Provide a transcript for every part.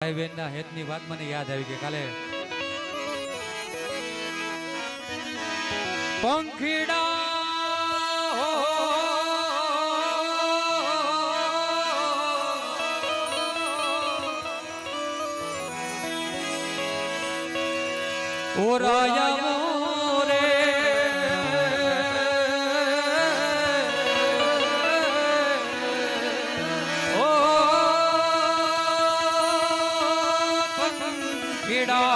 ભાઈ બહેન ના હેત ની વાત મને યાદ આવી કે કાલે પંખીડા ઓરાયા મોરે ઓ પંખીડા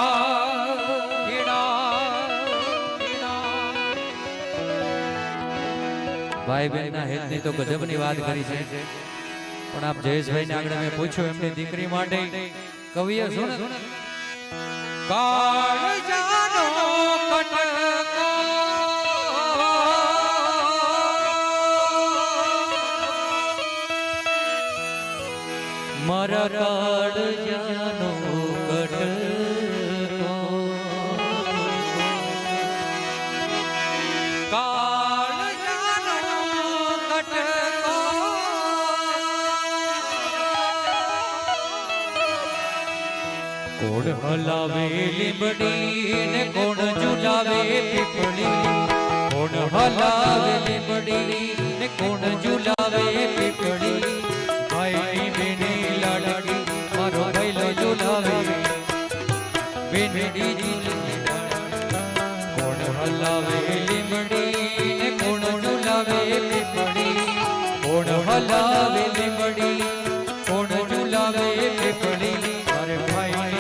ભાઈ બહેન ના હેત ની તો ગજબ ની વાત કરી છે પણ આપ જયેશભાઈ ને આગળ મેં પૂછ્યું એમની દીકરી માટે કવિએ શું કાળજાનો કટકો મારા કાળજાનો કટકો કોણ હલાવે લીંબડી ને કોણ ઝુલાવે પીપળી કોણ હલાવે લીંબડી ને કોણ ઝુલાવે પીપળી ભાઈ બેની લાડકી મારો ભાઈલો ઝુલાવે બેનડી ઝુલાવે કોણ હલાવે લીંબડી ને કોણ ઝુલાવે પીપળી કોણ હલાવે લીંબડી કોણ ઝુલાવે પીપળી મારે ભાઈ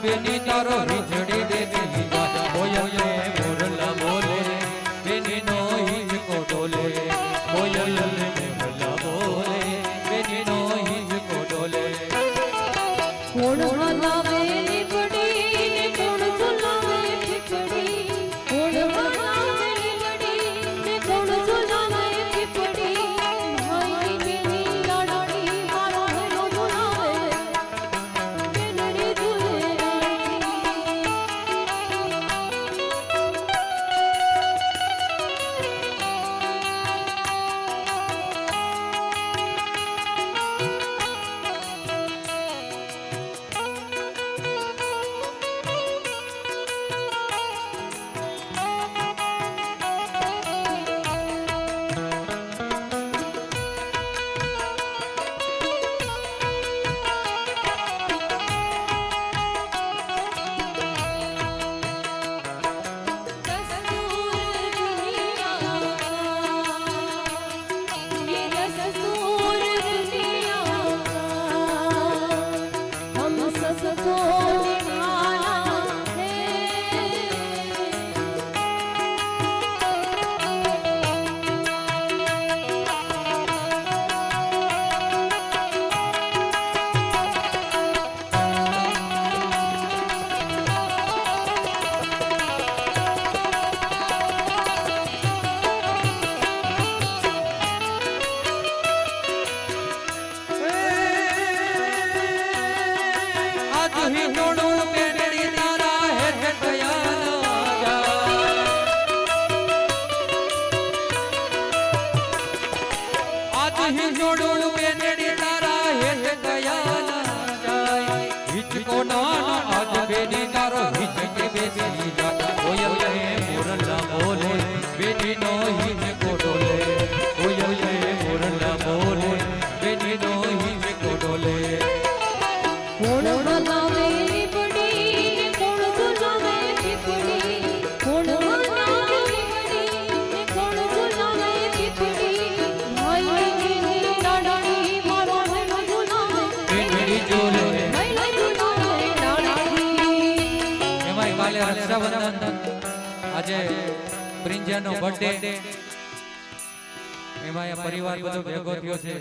બેની તારો વીજળી દેતી કોયલે મોરલા બોલે બેની નો હિંચકો ડોલે કોયલે મોરલા બોલે બેની નો હિંચકો ડોલે કોણ હલાવે લીંબડી ને કોણ ઝુલાવે પીપળી કોણ હલાવે લીંબડી ને કોણ ઝુલાવે પીપળી ભાઈ બેની લાડકી મારો ભાઈલો ઝુલાવે બેનડી ઝૂલે જોડું બેનડી તારા હેત ગયા ના જાય હિચકો નાનો આજ બેની તારો હિચકે બેસી જા કોયલે મોરલા બોલે બેની નો હિચકો ડોલે કોયલે મોરલા બોલે બેની નો ધજાવંદન આજે પ્રિંજાનો બર્થડે એમાં પરિવાર બધો ભેગો થયો છે